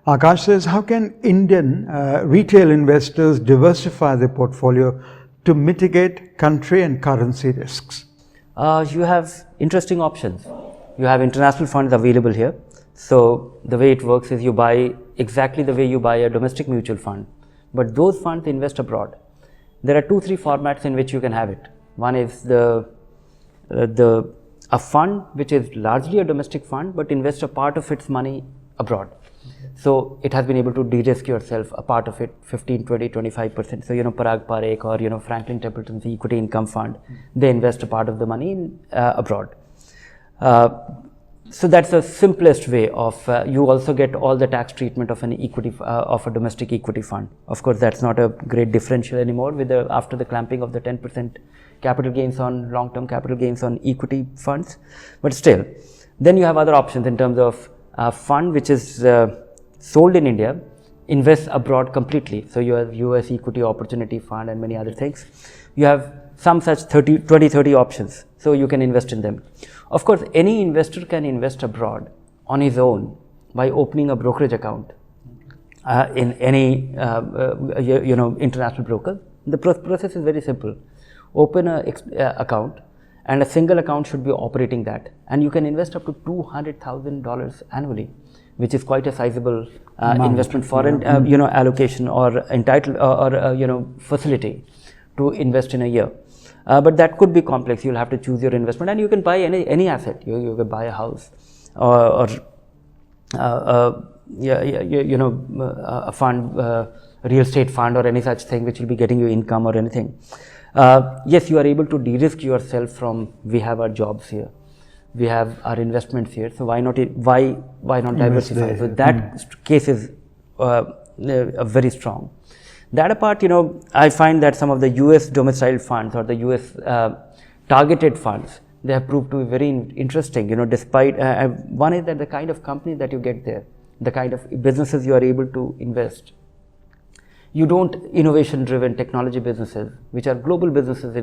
Akash says, how can Indian retail investors diversify their portfolio to mitigate country and currency risks? You have interesting options. You have international funds available here. So the way it works is you buy exactly the way you buy a domestic mutual fund, but those funds invest abroad. There are 2-3 formats in which you can have it. One is a fund which is largely a domestic fund but invests a part of its money abroad. So it has been able to de-risk yourself a part of it, 15, 20, 25%. So, Parag Parekh or, Franklin Templeton's equity income fund, they invest a part of the money abroad. So that's the simplest way of, you also get all the tax treatment of an equity, of a domestic equity fund. Of course, that's not a great differential anymore with after the clamping of the 10% capital gains on long-term capital gains on equity funds, but still. Then you have other options in terms of a fund which is sold in India, invests abroad completely. So you have US Equity Opportunity Fund and many other things. You have some such 20, 30 options. So you can invest in them. Of course, any investor can invest abroad on his own by opening a brokerage account in any international broker. The process is very simple. Open an account, and a single account should be operating that, and you can invest up to $200,000 annually, which is quite a sizable investment for an allocation or entitled or facility to invest in a year. But that could be complex. You'll have to choose your investment, and you can buy any asset. You can buy a house or a fund, real estate fund, or any such thing which will be getting you income or anything. Yes, you are able to de-risk yourself from, we have our jobs here, we have our investments here, so why not diversify? So that case is very strong. That apart, I find that some of the US domiciled funds or the US targeted funds, they have proved to be very interesting, despite, one is that the kind of company that you get there, the kind of businesses you are able to invest. You don't innovation-driven technology businesses, which are global businesses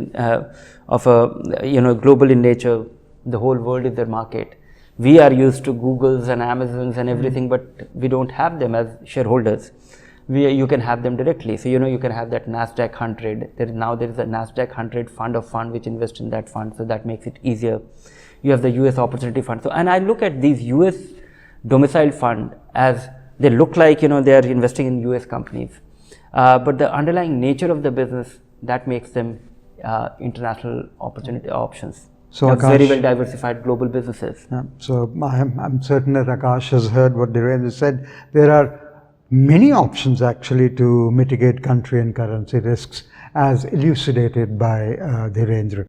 global in nature. The whole world is their market. We are used to Googles and Amazons and everything, but we don't have them as shareholders. You can have them directly. So you can have that NASDAQ 100. There is a NASDAQ 100 fund of fund which invests in that fund, so that makes it easier. You have the US Opportunity Fund. So, and I look at these US domiciled fund as they look like they are investing in US companies. But the underlying nature of the business, that makes them international opportunity options. So Akash, very well diversified global businesses. Yeah, so I'm certain that Akash has heard what Dhirendra said. There are many options actually to mitigate country and currency risks as elucidated by Dhirendra.